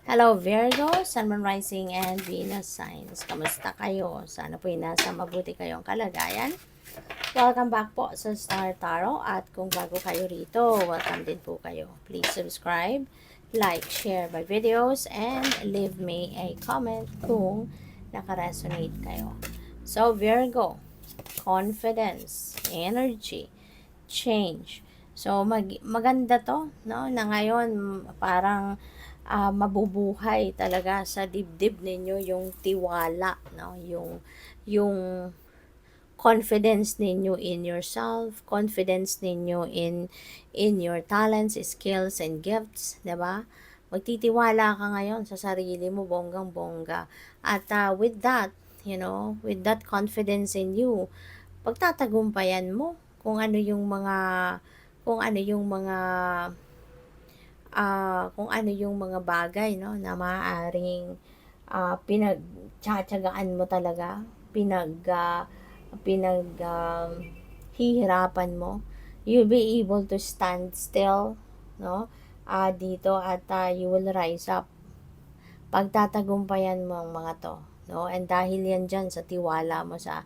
Hello Virgo, Sun, Moon, Rising, and Venus signs. Kamusta kayo? Sana po nasa mabuti kayong kalagayan. Welcome back po sa Star Tarot at kung bago kayo rito, welcome din po kayo. Please subscribe, like, share my videos, and leave me a comment kung nakaresonate kayo. So Virgo, confidence, energy, change. So maganda to, no? Na ngayon parang mabubuhay talaga sa dibdib ninyo yung tiwala, no? Yung confidence ninyo in yourself, confidence ninyo in your talents, skills, and gifts, 'di ba? Magtitiwala ka ngayon sa sarili mo bonggang-bongga. At with that, with that confidence in you, pagtatagumpayan mo kung ano yung mga bagay, no, na maaaring pinagtsatsagaan mo talaga, pinag hihirapan mo. You'll be able to stand still, no, dito at you will rise up. Pagtatagumpayan mo ang mga to, no, and dahil yan dyan sa tiwala mo sa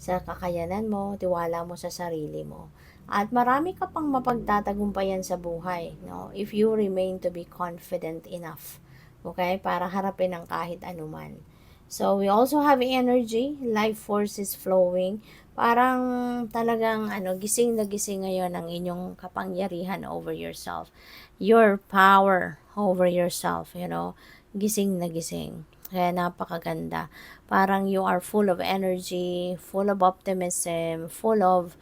kakayanan mo, tiwala mo sa sarili mo. At marami ka pang mapagtatagumpayan sa buhay, no? If you remain to be confident enough, okay? Para harapin ang kahit anuman. So, we also have energy, life force is flowing. Parang talagang gising na gising ngayon ang inyong kapangyarihan over yourself. Your power over yourself, gising na gising. Kaya napakaganda. Parang you are full of energy, full of optimism, of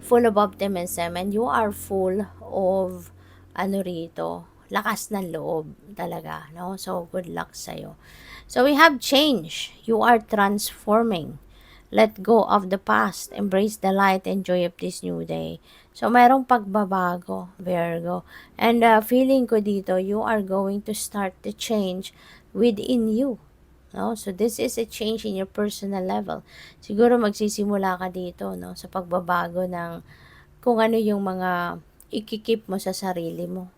full of optimism, and you are full of lakas ng loob talaga, no? So good luck sa iyo. So we have change. You are transforming. Let go of the past, embrace the light and joy of this new day. So mayroong pagbabago, Virgo. And feeling ko dito, you are going to start the change within you. No? So this is a change in your personal level. Siguro magsisimula ka dito, no, sa pagbabago ng kung ano yung mga ikikip mo sa sarili mo.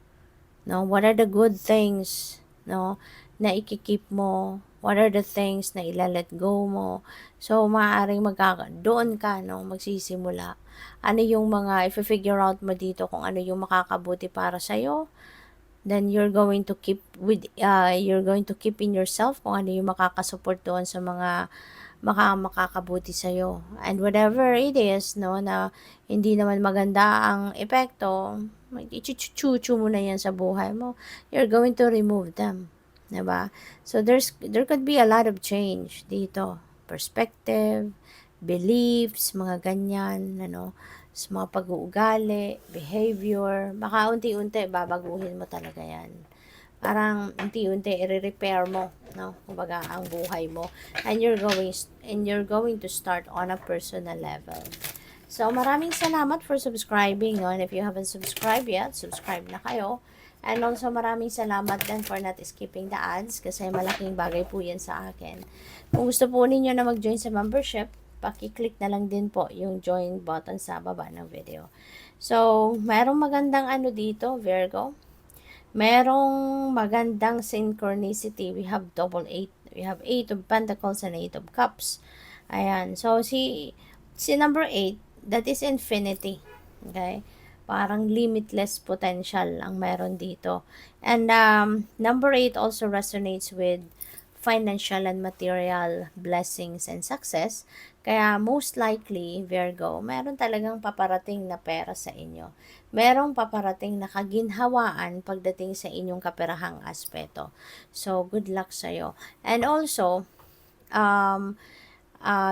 No? What are the good things, no, na ikikip mo? What are the things na ilalet go mo? So, maaaring doon ka, no, magsisimula. Ano yung mga, i-figure out mo dito kung ano yung makakabuti para sa'yo. Then, you're going to keep in yourself kung ano yung makakasupport doon sa mga makakabuti sa'yo. And whatever it is, no, na hindi naman maganda ang epekto, ichuchuchu mo na yan sa buhay mo. You're going to remove them. Diba? So, there could be a lot of change dito. Perspective, beliefs, mga ganyan, sa mga pag-uugali, behavior, baka unti-unti, babaguhin mo talaga yan. Parang unti-unti i-repair mo, no? Kumbaga ang buhay mo, and you're going to start on a personal level. So maraming salamat for subscribing, no? And if you haven't subscribed yet, subscribe na kayo. And also maraming salamat din for not skipping the ads kasi malaking bagay po yan sa akin. Kung gusto po ninyo na mag-join sa membership, paki-click na lang din po yung join button sa baba ng video. So, merong magandang dito, Virgo. Merong magandang synchronicity. We have double 8. We have 8 of Pentacles and 8 of Cups. Ayan. So, si number 8, that is infinity. Okay? Parang limitless potential ang meron dito. And number 8 also resonates with financial and material blessings and success. Kaya most likely, Virgo, meron talagang paparating na pera sa inyo. Merong paparating na kaginhawaan pagdating sa inyong kaperahang aspeto. So, good luck sa'yo. And also,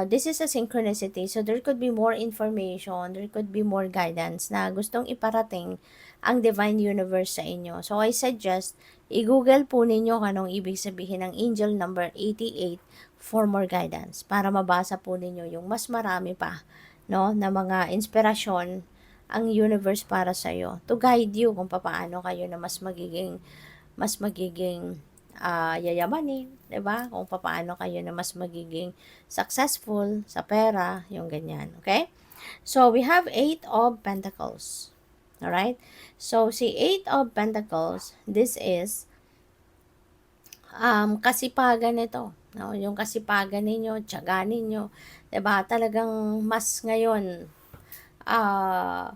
this is a synchronicity. So, there could be more information, there could be more guidance na gustong iparating ang Divine Universe sa inyo. So, I suggest, i-google po ninyo kanong ibig sabihin ng angel number 88 for more guidance. Para mabasa po ninyo yung mas marami pa, no, na mga inspirasyon ang universe para sa iyo to guide you kung paano kayo na mas magiging yayamanin, 'di ba? Kung paano kayo na mas magiging successful sa pera, yung ganyan, okay? So we have 8 of Pentacles. Alright? So, si Eight of Pentacles, this is kasipagan nito. No? Yung kasipagan ninyo, tiyaga ninyo. 'Di ba? Talagang mas ngayon, ah,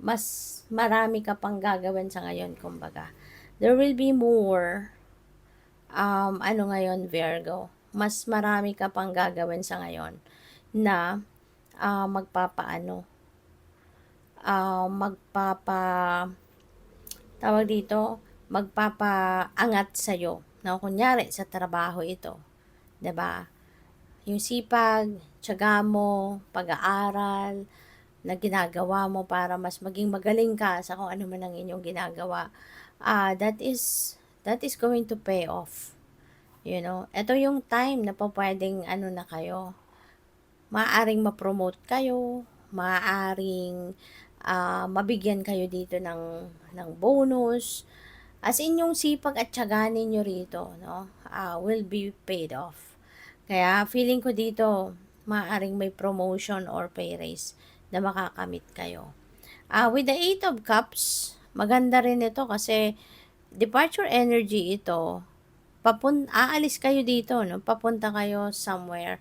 mas marami ka pang gagawin sa ngayon, kumbaga. There will be more, ngayon, Virgo. Mas marami ka pang gagawin sa ngayon na magpapaano, magpapa, tawag dito, magpapaangat sa'yo. No? Kunyari, sa trabaho ito. 'Di ba? Yung sipag, tiyaga mo, pag-aaral, na ginagawa mo para mas maging magaling ka sa kung ano man ang inyong ginagawa, that is going to pay off. You know, ito yung time na pwedeng na kayo, maaaring ma-promote kayo, maaaring mabigyan kayo dito ng bonus, as in yung sipag at tiyaga ninyo rito, no, will be paid off. Kaya feeling ko dito, maaaring may promotion or pay raise na makakamit kayo. With the Eight of Cups, maganda rin ito kasi departure energy ito. Aalis kayo dito, no? Papunta kayo somewhere.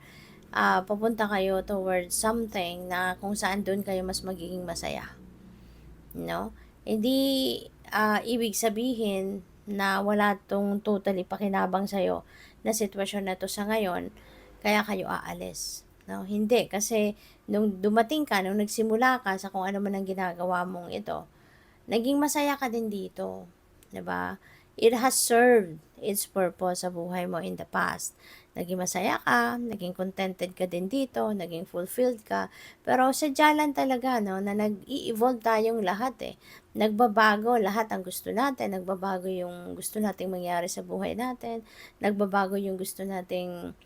Papunta kayo towards something na kung saan doon kayo mas magiging masaya. No? Hindi ibig sabihin na wala tong totally pakinabang sa'yo na sitwasyon na to sa ngayon, kaya kayo aalis. No? Hindi, kasi nung dumating ka, nung nagsimula ka sa kung ano man ang ginagawa mong ito, naging masaya ka din dito. 'Di ba? It has served its purpose sa buhay mo in the past. Naging masaya ka, naging contented ka din dito, naging fulfilled ka. Pero sadya lang talaga, no, na nag-i-evolve tayong lahat eh. Nagbabago lahat ang gusto natin, nagbabago yung gusto nating mangyari sa buhay natin, nagbabago yung gusto nating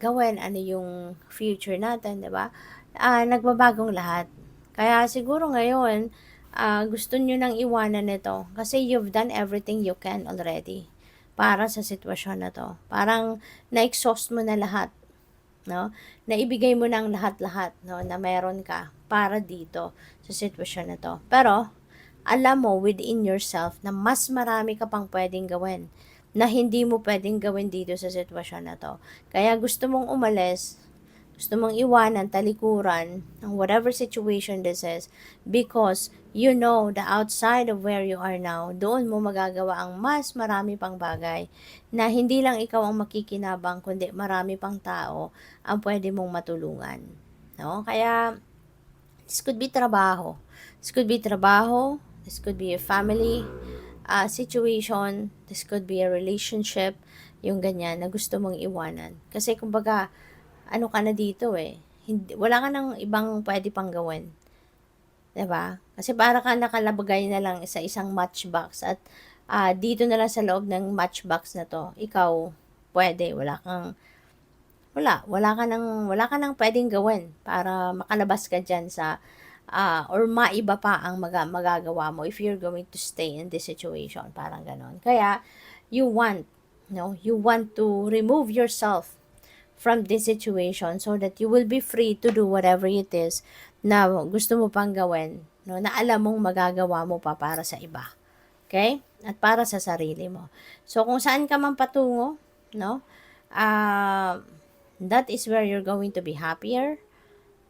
gawin, ano yung future natin, 'di ba? Nagbabagong lahat. Kaya siguro ngayon, gusto nyo nang iwanan ito kasi you've done everything you can already para sa sitwasyon na to. Parang na-exhaust mo na lahat, no? Naibigay mo na ang lahat-lahat, no, na meron ka para dito sa sitwasyon na to. Pero alam mo within yourself na mas marami ka pang pwedeng gawin na hindi mo pwedeng gawin dito sa sitwasyon na to. Kaya gusto mong umalis, gusto mong iwanan, talikuran, ng whatever situation this is, because you know the outside of where you are now, doon mo magagawa ang mas marami pang bagay na hindi lang ikaw ang makikinabang, kundi marami pang tao ang pwede mong matulungan. No? Kaya, this could be trabaho. This could be trabaho, this could be a family situation, this could be a relationship, yung ganyan na gusto mong iwanan. Kasi kumbaga, ano ka na dito eh. Hindi, wala ka nang ibang pwede pang gawin. 'Di ba? Kasi para ka nakalabagay na lang sa isang matchbox at dito na lang sa loob ng matchbox na to, ikaw pwede, wala ka nang pwedeng gawin para makalabas ka diyan sa or maiba pa ang magagawa mo if you're going to stay in this situation, parang ganon. Kaya you want to remove yourself from this situation so that you will be free to do whatever it is na gusto mo pang gawin, no, na alam mong magagawa mo pa para sa iba. Okay? At para sa sarili mo. So, kung saan ka man patungo, no, that is where you're going to be happier,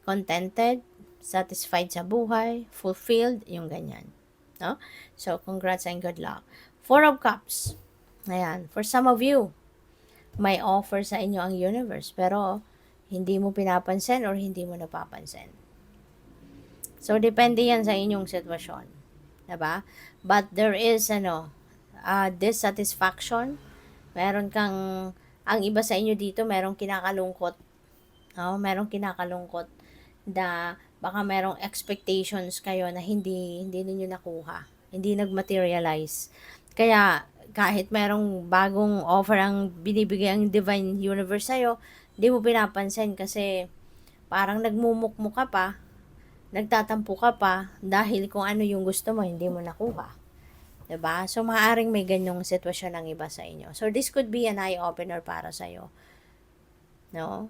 contented, satisfied sa buhay, fulfilled, yung ganyan. No? So, congrats and good luck. Four of Cups. Ayan. For some of you, may offer sa inyo ang universe, pero hindi mo pinapansin or hindi mo napapansin. So, depende yan sa inyong sitwasyon. Diba? But there is, dissatisfaction. Meron kang, ang iba sa inyo dito, merong kinakalungkot. No? Merong kinakalungkot na baka merong expectations kayo na hindi ninyo nakuha. Hindi nag-materialize. Kaya, kahit merong bagong offer ang binibigay ang Divine Universe sa'yo, hindi mo pinapansin kasi parang nagmumukmuk ka pa, nagtatampo ka pa, dahil kung ano yung gusto mo, hindi mo nakuha. 'Di ba? So, maaaring may ganyong sitwasyon ng iba sa inyo. So, this could be an eye-opener para sa'yo. No?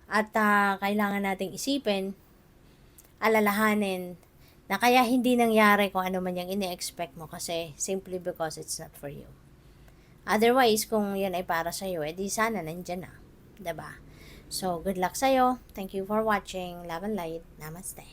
At kailangan nating isipin, alalahanin, Na kaya hindi nangyari kung ano man yung ine-expect mo kasi simply because it's not for you. Otherwise, kung yan ay para sa'yo, edi sana nandyan na. 'Di ba? So, good luck sa'yo. Thank you for watching. Love and light. Namaste.